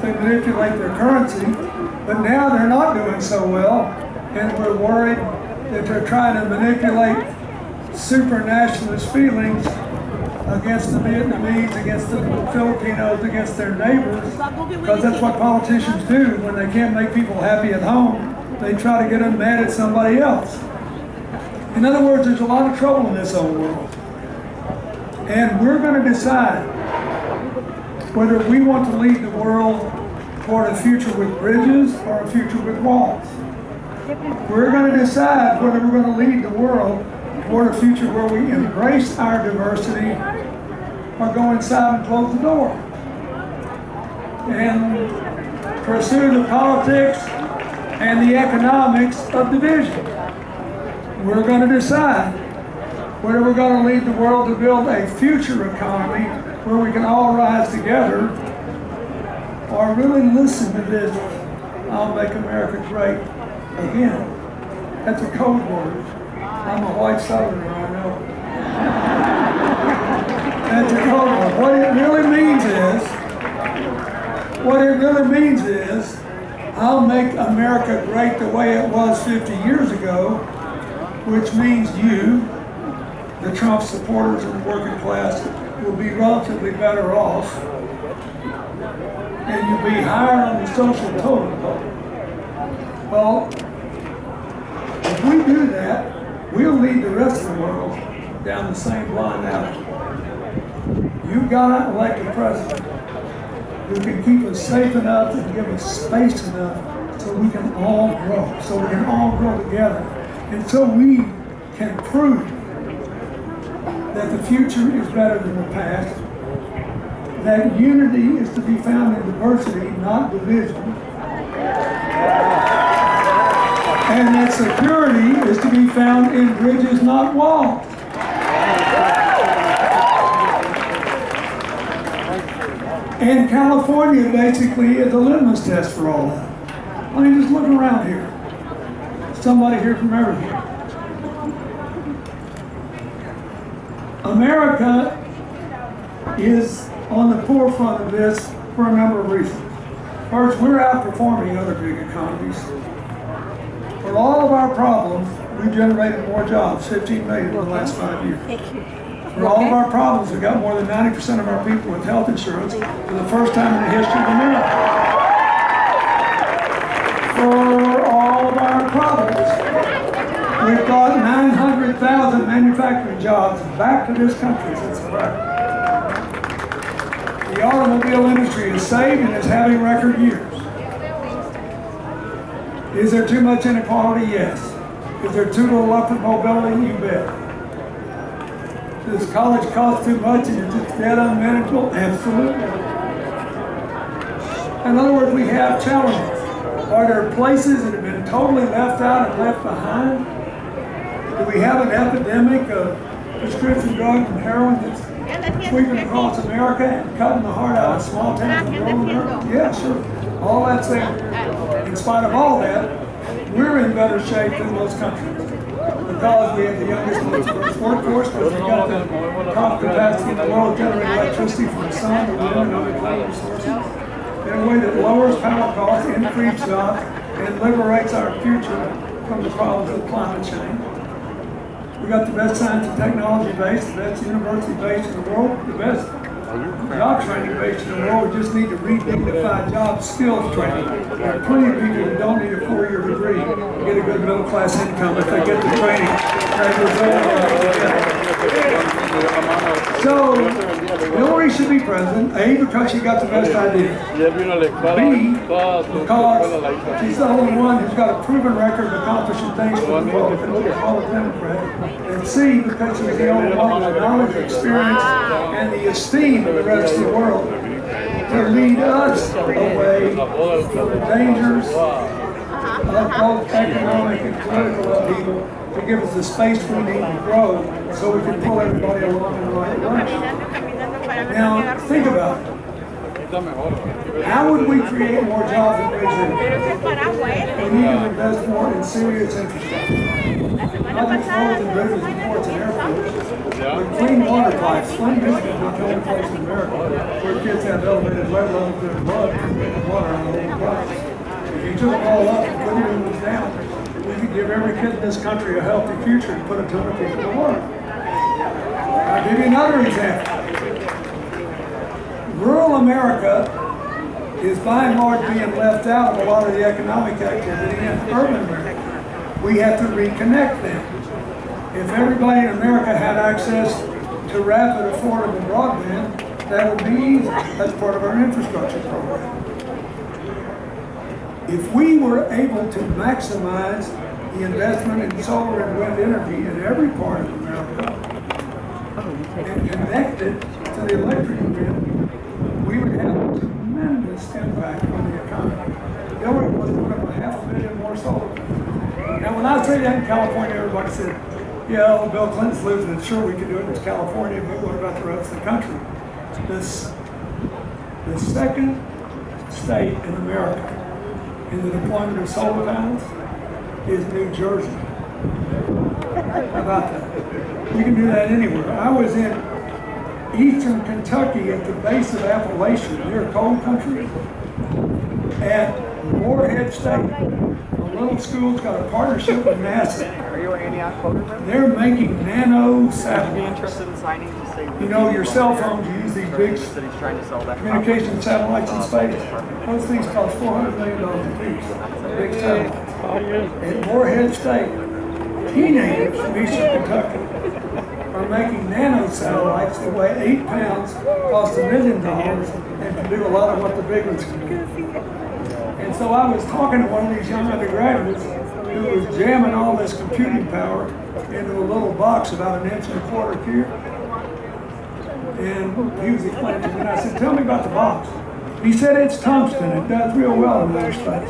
they manipulate their currency, but now they're not doing so well, and we're worried that they're trying to manipulate super-nationalist feelings against the Vietnamese, against the Filipinos, against their neighbors, because that's what politicians do. When they can't make people happy at home, they try to get them mad at somebody else. In other words, there's a lot of trouble in this old world. And we're going to decide whether we want to lead the world toward a future with bridges or a future with walls. We're going to decide whether we're going to lead the world toward a future where we embrace our diversity or go inside and close the door and pursue the politics and the economics of division. We're going to decide whether we're going to lead the world to build a future economy where we can all rise together, or really listen to this, I'll make America great again. That's a code word. I'm a white Southerner, I know. That's a code word. What it really means is, I'll make America great the way it was 50 years ago, which means you, the Trump supporters and the working class, will be relatively better off, and you'll be higher on the social totem pole. Well, if we do that, we'll lead the rest of the world down the same blind alley. You've got an elected president who can keep us safe enough and give us space enough so we can all grow, so we can all grow together, and so we can prove that the future is better than the past, that unity is to be found in diversity, not division, and that security is to be found in bridges, not walls. And California basically is a litmus test for all that. I mean, just look around here. Somebody here from everywhere. America is on the forefront of this for a number of reasons. First, we're outperforming other big economies. For all of our problems, we generated more jobs, 15 million in the last 5 years. For all of our problems, we got more than 90% of our people with health insurance for the first time in the history of America. For all of our problems, we've got 900,000 manufacturing jobs back to this country since the record. The automobile industry is saved and is having record years. Is there too much inequality? Yes. Is there too little upward mobility? You bet. Does college cost too much and is it debt unmanageable? Absolutely. In other words, we have challenges. Are there places that have been totally left out and left behind? Do we have an epidemic of prescription drugs and heroin that's sweeping across America and cutting the heart out of small towns and rural America? Yeah, sure. All that's there. In spite of all that, we're in better shape than most countries because we have the youngest, most diverse workforce, because we've got the top capacity in the world to generate electricity from the sun, the wind, and other clean resources in a way that lowers power costs, increases jobs, and liberates our future from the problems of climate change. We got the best science and technology base, the best university base in the world, the best job training base in the world. We just need to re-dignify job skills training. There are plenty of people who don't need a 4-year degree to get a good middle class income if they get the training. So, Hillary should be president, A, because she got the best ideas. B, because she's the only one who's got a proven record of accomplishing things for the Republicans, all the Democrats. And C, because she's the only one with the knowledge, experience, and the esteem of the rest of the world to lead us away from the dangers of both economic and political upheaval, to give us the space we need to grow so we can pull everybody along in the right direction. Now, think about it. How would we create more jobs and raise income? We need to invest more in serious infrastructure. Not just roads and bridges and ports and airports, but clean water pipes. Flint, Michigan is the only place in America where kids have elevated lead levels in their blood to get water on the old pipes. If you took them all up and put them down, we could give every kid in this country a healthy future and put a ton of people to work. I'll give you another example. Rural America is by and large being left out of a lot of the economic activity in urban America. We have to reconnect them. If everybody in America had access to rapid, affordable broadband, that would be easy. That's part of our infrastructure program. If we were able to maximize the investment in solar and wind energy in every part of America and connect it to the electric grid, we would have a tremendous impact on the economy. Hillary was put up 500 million more solar panels. Now, when I say that in California, everybody said, yeah, well, Bill Clinton's losing it. Sure, we can do it in California, but what about the rest of the country? The second state in America in the deployment of solar panels is New Jersey. How about that? We can do that anywhere. I was in eastern Kentucky at the base of Appalachia, near coal country, at Moorhead State. A little school's got a partnership with NASA. Are you an Antioch voter? They're making nano Would you be satellites. interested in signing to say? You know, your cell phones use these big That he's trying to sell that communication satellites in space. Those things cost $400 million a piece. Big satellites. At Moorhead State, teenagers from eastern Kentucky are making nano satellites that weigh 8 pounds, cost $1 million, and can do a lot of what the big ones can do. And so I was talking to one of these young undergraduates who was jamming all this computing power into a little box about 1.25 inches cube. And he was explaining to me, and I said, tell me about the box. He said, it's tungsten. It does real well in outer space.